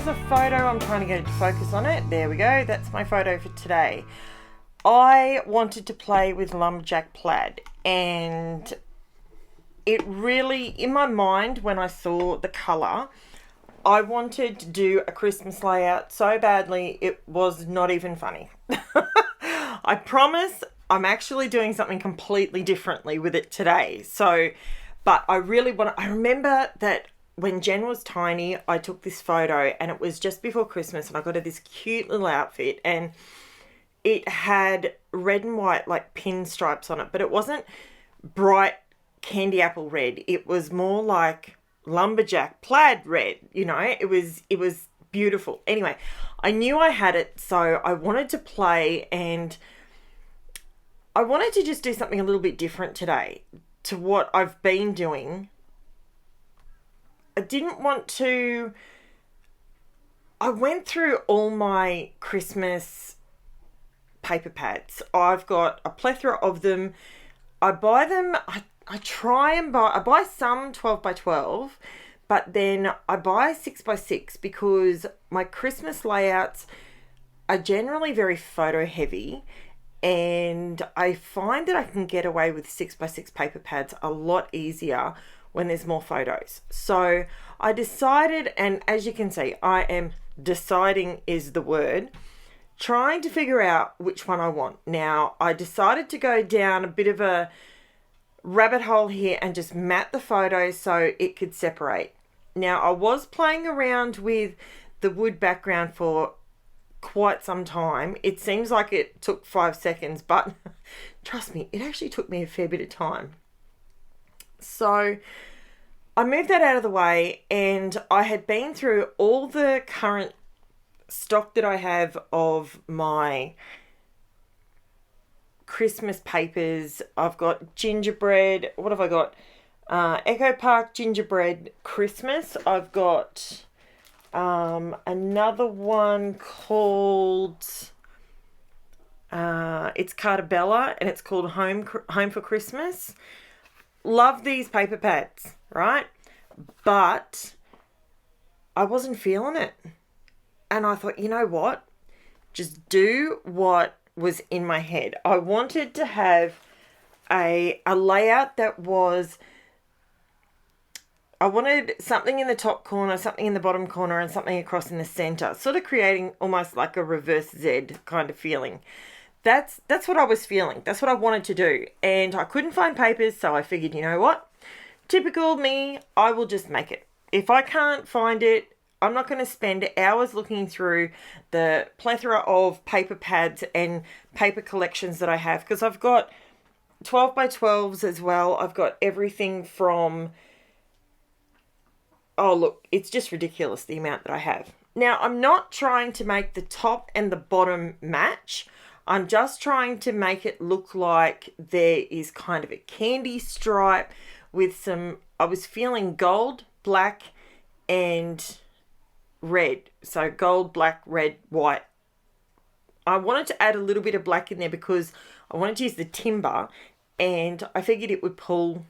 here's a photo. I'm trying to get it to focus on it. There we go. That's my photo for today. I wanted to play with Lumberjack Plaid, and it really, in my mind, when I saw the colour, I wanted to do a Christmas layout so badly it was not even funny. I promise I'm actually doing something completely differently with it today. So, but I really want to, I remember that when Jen was tiny, I took this photo and it was just before Christmas and I got her this cute little outfit and it had red and white like pinstripes on it, but it wasn't bright candy apple red. It was more like lumberjack plaid red, you know. It was beautiful. Anyway, I knew I had it, so I wanted to play and I wanted to just do something a little bit different today to what I've been doing. I didn't want to... I went through all my Christmas paper pads. I've got a plethora of them. I buy them... I buy some 12 by 12, but then I buy 6 by 6 because my Christmas layouts are generally very photo heavy, and I find that I can get away with 6 by 6 paper pads a lot easier when there's more photos. So I decided, and as you can see, I am deciding is the word, trying to figure out which one I want. Now, I decided to go down a bit of a rabbit hole here and just mat the photos so it could separate. Now, I was playing around with the wood background for quite some time. It seems like it took 5 seconds, but trust me, it actually took me a fair bit of time. So I moved that out of the way, and I had been through all the current stock that I have of my Christmas papers. I've got gingerbread. What have I got? Echo Park Gingerbread Christmas. I've got another one called it's Cartabella, and it's called Home for Christmas. Love these paper pads, right? But I wasn't feeling it. And I thought, you know what? Just do what was in my head. I wanted to have a layout that was... I wanted something in the top corner, something in the bottom corner, and something across in the center, sort of creating almost like a reverse Z kind of feeling. That's what I was feeling. That's what I wanted to do. And I couldn't find papers, so I figured, you know what? Typical me, I will just make it. If I can't find it, I'm not going to spend hours looking through the plethora of paper pads and paper collections that I have, because I've got 12 by 12s as well. I've got everything from... Oh, look, it's just ridiculous the amount that I have. Now, I'm not trying to make the top and the bottom match. I'm just trying to make it look like there is kind of a candy stripe with some... I was feeling gold, black, and red. So gold, black, red, white. I wanted to add a little bit of black in there because I wanted to use the timber, and I figured it would pull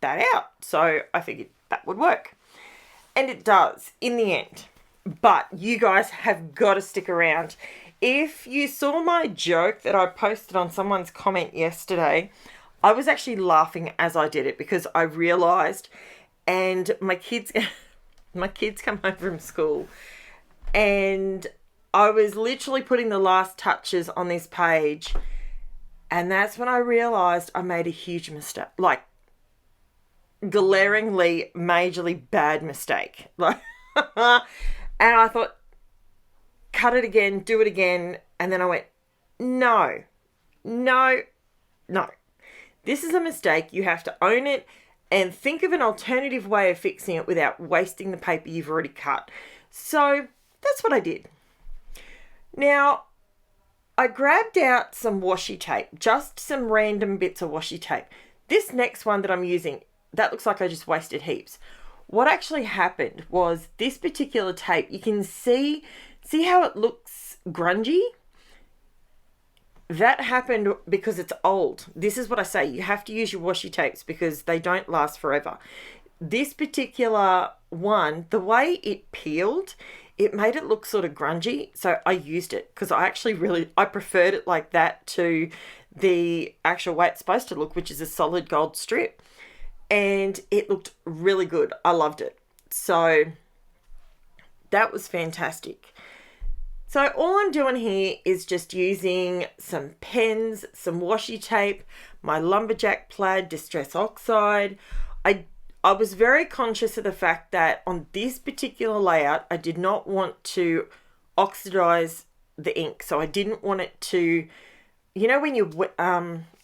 that out. So I figured that would work. And it does in the end. But you guys have got to stick around. If you saw my joke that I posted on someone's comment yesterday, I was actually laughing as I did it because I realised, and my kids come home from school, and I was literally putting the last touches on this page, and that's when I realised I made a huge mistake, like glaringly, majorly bad mistake. Like, and I thought, cut it again, do it again, and then I went, no. This is a mistake. You have to own it and think of an alternative way of fixing it without wasting the paper you've already cut. So that's what I did. Now, I grabbed out some washi tape, just some random bits of washi tape. This next one that I'm using, that looks like I just wasted heaps. What actually happened was this particular tape, you can see how it looks grungy? That happened because it's old. This is what I say. You have to use your washi tapes because they don't last forever. This particular one, the way it peeled, it made it look sort of grungy. So I used it because I actually I preferred it like that to the actual way it's supposed to look, which is a solid gold strip. And it looked really good. I loved it. So that was fantastic. So all I'm doing here is just using some pens, some washi tape, my Lumberjack Plaid Distress Oxide. I was very conscious of the fact that on this particular layout, I did not want to oxidize the ink. So I didn't want it to, you know, when you,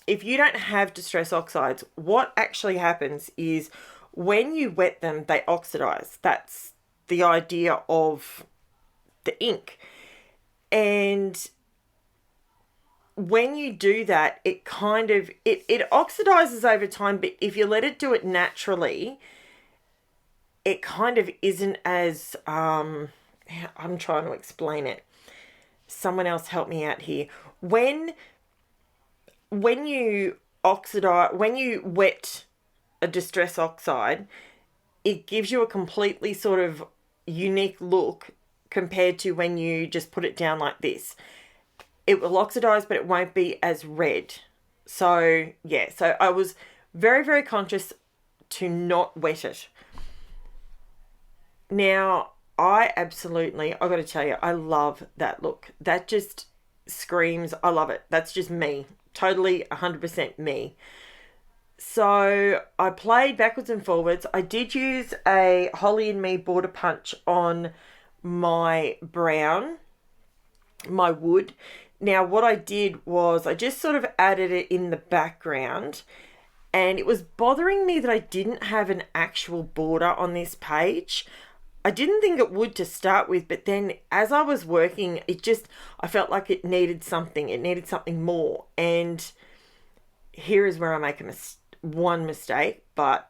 if you don't have Distress Oxides, what actually happens is when you wet them, they oxidize. That's the idea of the ink. And when you do that, it kind of, it oxidizes over time, but if you let it do it naturally, it kind of isn't as, I'm trying to explain it. Someone else help me out here. When you oxidize, when you wet a Distress Oxide, it gives you a completely sort of unique look compared to when you just put it down like this. It will oxidize, but it won't be as red. So yeah, so I was very, very conscious to not wet it. Now, I got to tell you, I love that look. That just screams, I love it. That's just me. Totally 100% me. So I played backwards and forwards. I did use a Holly and Me border punch on my brown, my wood. Now what I did was I just sort of added it in the background, and it was bothering me that I didn't have an actual border on this page. I didn't think it would to start with, but then as I was working, I felt like it needed something. It needed something more. And here is where I make one mistake, but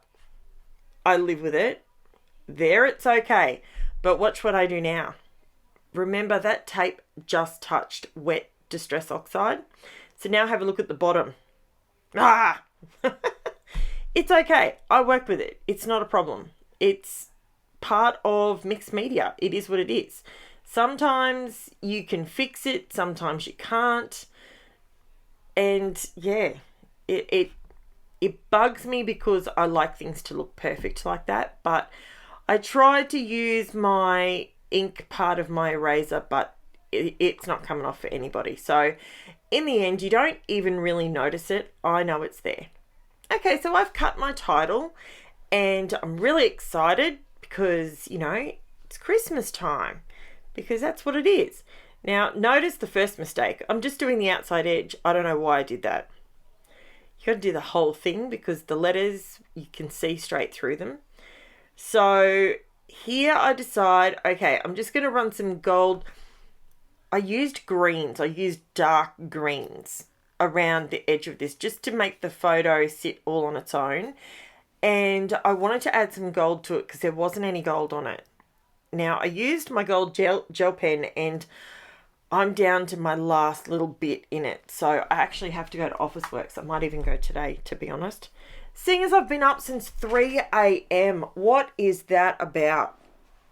I live with it. There, it's okay. But watch what I do now. Remember that tape just touched wet Distress Oxide. So now have a look at the bottom. It's okay. I work with it. It's not a problem. It's part of mixed media. It is what it is. Sometimes you can fix it. Sometimes you can't. And yeah, it bugs me because I like things to look perfect like that. But I tried to use my ink part of my eraser, but it's not coming off for anybody. So in the end, you don't even really notice it. I know it's there. Okay, so I've cut my title and I'm really excited because, you know, it's Christmas time, because that's what it is. Now, notice the first mistake. I'm just doing the outside edge. I don't know why I did that. You got to do the whole thing because the letters, you can see straight through them. So here I decide, okay, I'm just going to run some gold. I used greens. I used dark greens around the edge of this just to make the photo sit all on its own. And I wanted to add some gold to it because there wasn't any gold on it. Now, I used my gold gel pen and I'm down to my last little bit in it. So I actually have to go to Officeworks. I might even go today, to be honest. Seeing as I've been up since 3 a.m. What is that about?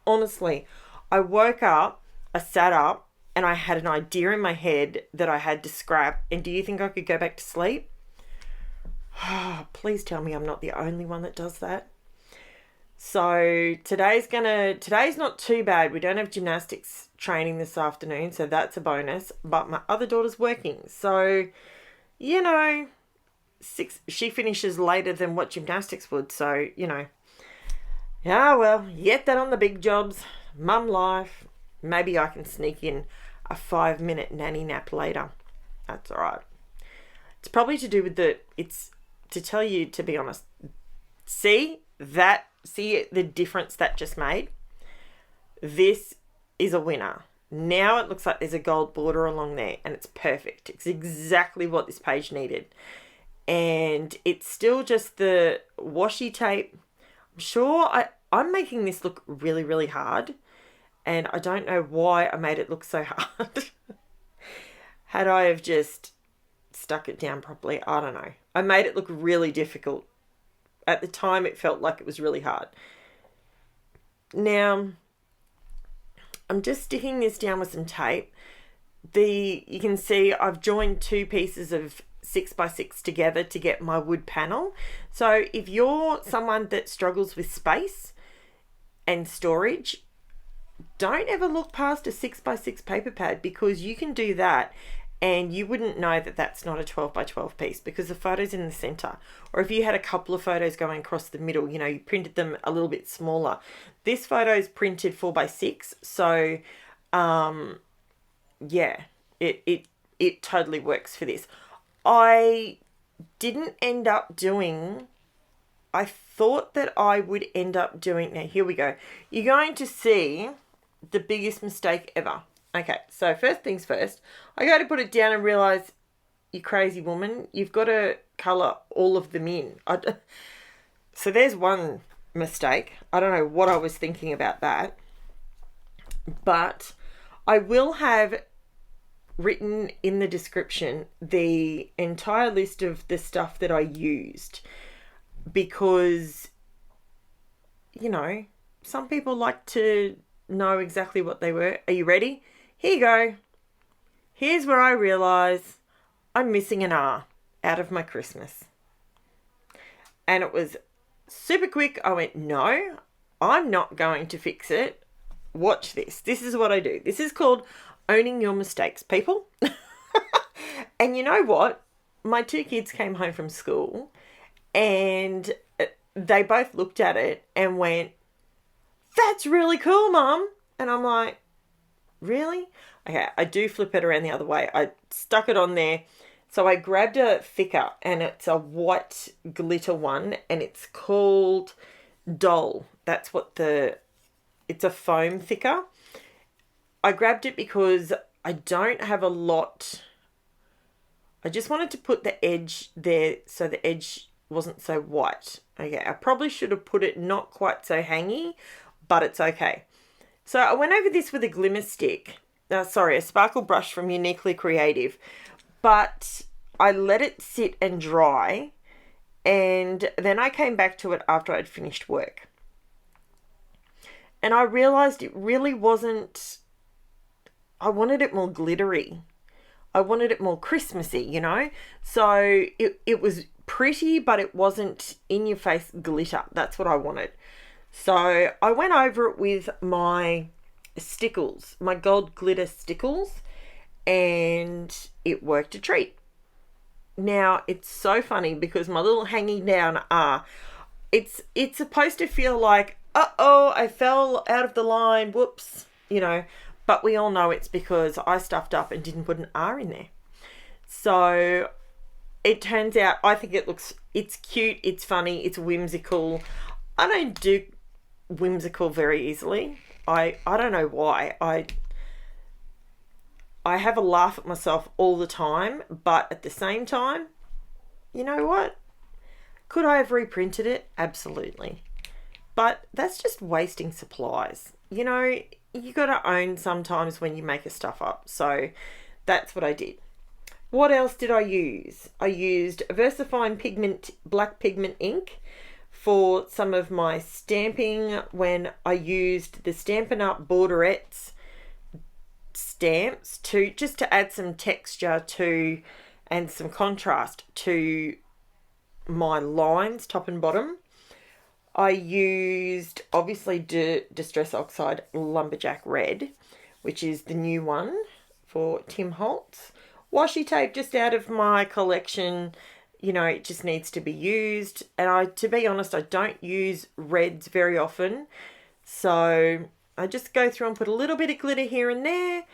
Honestly, I woke up, I sat up, and I had an idea in my head that I had to scrap. And do you think I could go back to sleep? Please tell me I'm not the only one that does that. So today's not too bad. We don't have gymnastics training this afternoon, so that's a bonus. But my other daughter's working. So, you know, she finishes later than what gymnastics would. So, you know. Yeah, well, get that on the big jobs. Mum life. Maybe I can sneak in a 5-minute nanny nap later. That's all right. It's probably to do with to tell you, to be honest, see the difference that just made? This is a winner. Now it looks like there's a gold border along there and it's perfect. It's exactly what this page needed. And it's still just the washi tape. I'm sure I'm making this look really, really hard. And I don't know why I made it look so hard. Had I have just stuck it down properly, I don't know. I made it look really difficult. At the time, it felt like it was really hard. Now, I'm just sticking this down with some tape. You can see I've joined 2 pieces of 6x6 together to get my wood panel. So if you're someone that struggles with space and storage, don't ever look past a 6x6 paper pad, because you can do that and you wouldn't know that that's not a 12x12 piece because the photo's in the center. Or if you had a couple of photos going across the middle, you know, you printed them a little bit smaller. This photo is printed 4x6, so yeah, it totally works for this. I didn't end up doing, I thought that I would end up doing, now here we go. You're going to see the biggest mistake ever. Okay, so first things first, I go to put it down and realize, you crazy woman, you've got to color all of them in. So there's one mistake. I don't know what I was thinking about that, but I will have written in the description the entire list of the stuff that I used, because, you know, some people like to know exactly what they were. Are you ready? Here you go. Here's where I realize I'm missing an R out of my Christmas. And it was super quick. I went, no, I'm not going to fix it. Watch this. This is what I do. This is called owning your mistakes, people. And you know what? My 2 kids came home from school and they both looked at it and went, "That's really cool, Mum." And I'm like, really? Okay, I do flip it around the other way. I stuck it on there. So I grabbed a thicker, and it's a white glitter one, and it's called Doll. That's what it's a foam thicker. I grabbed it because I don't have a lot. I just wanted to put the edge there so the edge wasn't so white. Okay, I probably should have put it not quite so hangy, but it's okay. So I went over this with a glimmer stick. A sparkle brush from Uniquely Creative. But I let it sit and dry, and then I came back to it after I'd finished work. And I realized it really wasn't, I wanted it more glittery. I wanted it more Christmassy, you know? So it was pretty, but it wasn't in your face glitter. That's what I wanted. So I went over it with my stickles, my gold glitter stickles, and it worked a treat. Now, it's so funny because my little hanging down R, it's supposed to feel like, uh-oh, I fell out of the line, whoops, you know, but we all know it's because I stuffed up and didn't put an R in there. So it turns out, I think it's cute, it's funny, it's whimsical. I don't do whimsical very easily. I don't know why. I have a laugh at myself all the time, but at the same time, you know what? Could I have reprinted it? Absolutely. But that's just wasting supplies. You know, you got to own sometimes when you make a stuff up. So that's what I did. What else did I use? I used VERSAFINE black pigment ink for some of my stamping when I used the Stampin' Up! Borderettes stamps just to add some texture to and some contrast to my lines top and bottom. I used obviously Distress Oxide Lumberjack Red, which is the new one for Tim Holtz. Washi tape just out of my collection. You know, it just needs to be used. And to be honest, I don't use reds very often. So I just go through and put a little bit of glitter here and there,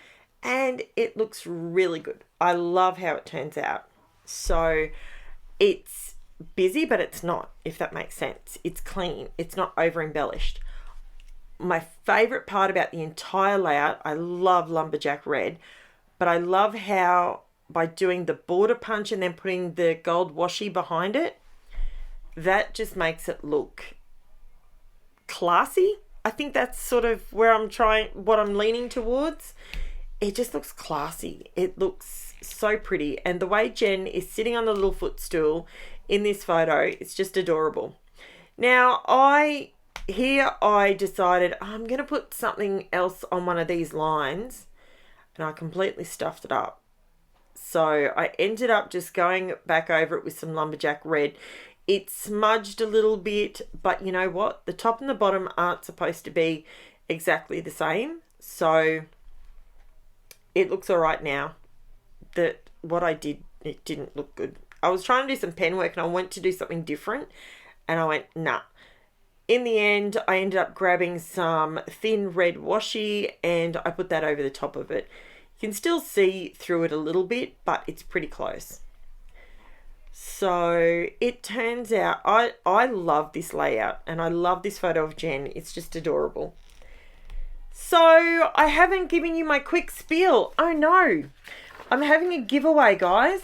and it looks really good. I love how it turns out. So it's busy, but it's not, if that makes sense. It's clean. It's not over embellished. My favorite part about the entire layout, I love Lumberjack Red, but I love how by doing the border punch and then putting the gold washi behind it, that just makes it look classy. I think that's sort of where what I'm leaning towards. It just looks classy. It looks so pretty. And the way Jen is sitting on the little footstool in this photo, it's just adorable. Now, I here I decided I'm going to put something else on one of these lines, and I completely stuffed it up. So I ended up just going back over it with some Lumberjack red. It smudged a little bit, but you know what? The top and the bottom aren't supposed to be exactly the same. So it looks all right now. That what I did, it didn't look good. I was trying to do some pen work and I went to do something different and I went, nah. In the end, I ended up grabbing some thin red washi and I put that over the top of it. You can still see through it a little bit, but it's pretty close. So it turns out, I love this layout and I love this photo of Jen. It's just adorable. So I haven't given you my quick spiel. Oh no, I'm having a giveaway, guys.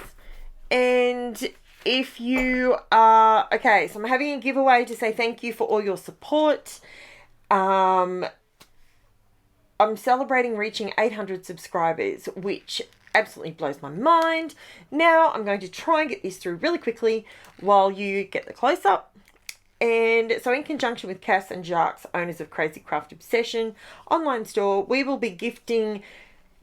And if you are, okay, so I'm having a giveaway to say thank you for all your support. I'm celebrating reaching 800 subscribers, which absolutely blows my mind. Now I'm going to try and get this through really quickly while you get the close-up. And so in conjunction with Cass and Jacques, owners of Crazy Craft Obsession online store, we will be gifting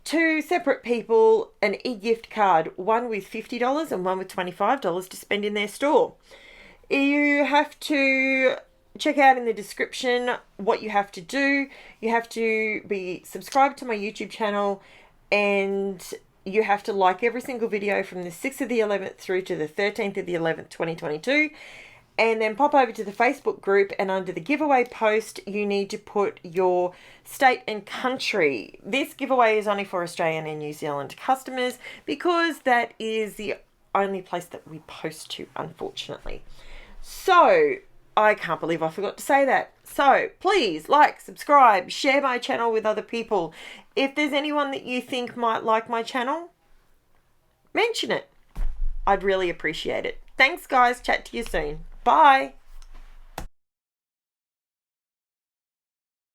2 separate people an e-gift card, one with $50 and one with $25 to spend in their store. You have to check out in the description what you have to do. You have to be subscribed to my YouTube channel and you have to like every single video from the 6th of the 11th through to the 13th of the 11th, 2022. And then pop over to the Facebook group and under the giveaway post, you need to put your state and country. This giveaway is only for Australian and New Zealand customers because that is the only place that we post to, unfortunately. So I can't believe I forgot to say that. So please like, subscribe, share my channel with other people. If there's anyone that you think might like my channel, mention it. I'd really appreciate it. Thanks, guys. Chat to you soon. Bye.